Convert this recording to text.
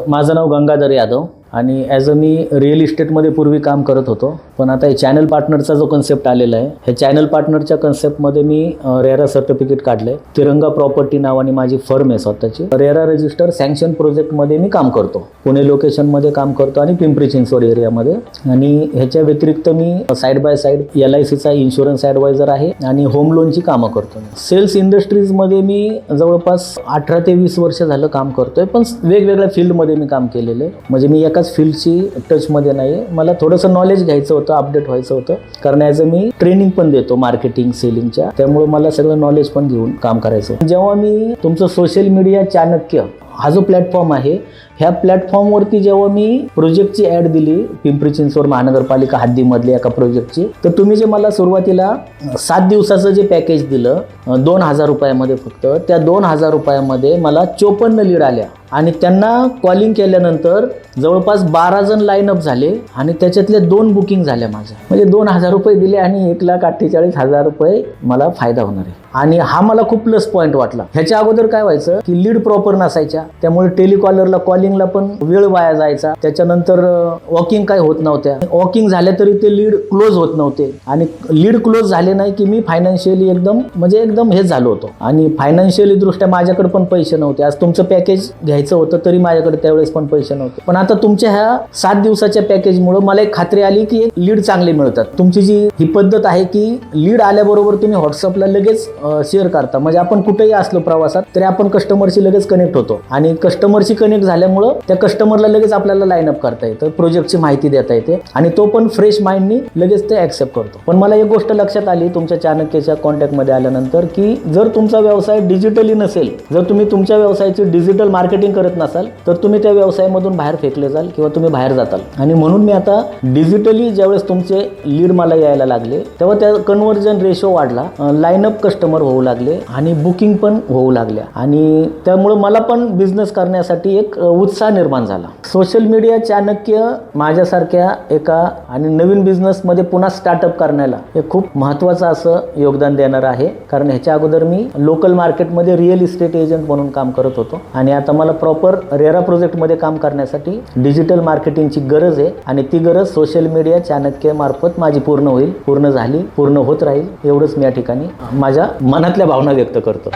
माझं नाव गंगाधर यादव आणि as a me real इस्टेटमध्ये पूर्वी काम करत होतो, पण आता हे चॅनल पार्टनरचा जो कन्सेप्ट आलेला आहे, हे चॅनल पार्टनरच्या कन्सेप्टमध्ये मी रेरा सर्टिफिकेट काढलं आहे. तिरंगा प्रॉपर्टी नावाने माझी फर्म आहे स्वतःची. रेरा रजिस्टर सँक्शन प्रोजेक्टमध्ये मी काम करतो, पुणे लोकेशनमध्ये काम करतो आणि पिंपरी चिंचवड एरियामध्ये. आणि ह्याच्या व्यतिरिक्त मी साईड बाय साईड LICचा इन्शुरन्स ॲडवायझर आहे आणि होम लोनची कामं करतो. सेल्स इंडस्ट्रीजमध्ये मी जवळपास 18 ते 20 वर्ष झालं काम करतोय, पण वेगवेगळ्या फील्डमध्ये मी काम केलेलं आहे. म्हणजे मी एकाच फील्डची टचमध्ये नाही आहे. मला थोडंसं नॉलेज घ्यायचं होतं, अपडेट व्हायचं होतं, कारण ॲज अ मी ट्रेनिंग पण देतो मार्केटिंग सेलिंगच्या, त्यामुळे मला सगळं नॉलेज पण घेऊन काम करायचं. जेव्हा मी तुमचं सोशल मीडिया चाणक्य हा जो प्लॅटफॉर्म आहे, ह्या प्लॅटफॉर्मवरती जेव्हा मी प्रोजेक्टची ॲड दिली पिंपरी चिंचवड महानगरपालिका हद्दीमधली एका प्रोजेक्टची, तर तुम्ही जे मला सुरुवातीला 7 दिवसाचं जे पॅकेज दिलं 2,000 रुपयामध्ये, फक्त त्या 2,000 रुपयामध्ये मला 54 लीड आल्या आणि त्यांना कॉलिंग केल्यानंतर जवळपास 12 जण लाईनअप झाले आणि त्याच्यातले 2 बुकिंग झाल्या माझ्या. म्हणजे 2,000 रुपये दिले आणि 1,48,000 रुपये मला फायदा होणार आहे. आणि हा मला खूप प्लस पॉईंट वाटला. ह्याच्या अगोदर काय व्हायचं की लीड प्रॉपर नसायच्या, त्यामुळे टेलिकॉलरला कॉलिंगला पण वेळ वाया जायचा. त्याच्यानंतर वॉकिंग काय होत नव्हत्या, वॉकिंग झाल्या तरी ते लीड क्लोज होत नव्हते आणि लीड क्लोज झाले नाही की मी फायनान्शियली एकदम हेच झालो होतो आणि फायनान्शियली दृष्ट्या माझ्याकडे पण पैसे नव्हते. आज तुमचं पॅकेज घ्यायचं होतं तरी माझ्याकडे त्यावेळेस पण पैसे नव्हते, पण आता तुमच्या ह्या 7 दिवसाच्या पॅकेजमुळे मला एक खात्री आली की एक लीड चांगले मिळतात. तुमची जी ही पद्धत आहे की लीड आल्याबरोबर तुम्ही व्हॉट्सअपला लगेच शेअर करता, म्हणजे आपण कुठेही असलो प्रवासात तरी आपण कस्टमरशी लगेच कनेक्ट होतो आणि कस्टमरशी कनेक्ट झाल्यामुळं त्या कस्टमरला लगेच आपल्याला लाईनअप करता येतं, प्रोजेक्टची माहिती देता येते आणि तो पण फ्रेश माइंडनी लगेच ते ॲक्सेप्ट करतो. पण मला एक गोष्ट लक्षात आली तुमच्या चाणक्यच्या कॉन्टॅक्टमध्ये आल्यानंतर की जर तुमचा व्यवसाय डिजिटली नसेल, जर तुम्ही तुमच्या व्यवसायाची डिजिटल मार्केटिंग करत नसाल, तर तुम्ही त्या व्यवसायामधून बाहेर फेकले जाल किंवा तुम्ही बाहेर जाताल. आणि म्हणून मी आता डिजिटली ज्यावेळेस तुमचे लीड मला यायला लागले तेव्हा त्या कन्व्हर्जन रेशो वाढला, लाईनअप कस्टमर होऊ लागले आणि बुकिंग पण होऊ लागल्या आणि त्यामुळे मला पण बिझनेस करण्यासाठी एक उत्साह निर्माण झाला. सोशल मीडिया चाणक्य माझ्यासारख्या एका आणि नवीन बिझनेसमध्ये पुन्हा स्टार्टअप करण्याला हे खूप महत्त्वाचं असं योगदान देणार आहे. कारण ह्याच्या अगोदर मी लोकल मार्केटमध्ये रिअल इस्टेट एजंट म्हणून काम करत होतो आणि आता मला प्रॉपर रेरा प्रोजेक्टमध्ये काम करण्यासाठी डिजिटल मार्केटिंगची गरज आहे आणि ती गरज सोशल मीडिया चाणक्य मार्फत माझी पूर्ण होईल, पूर्ण झाली, पूर्ण होत राहील, एवढंच मी या ठिकाणी माझ्या मनातल्या भावना व्यक्त करतो.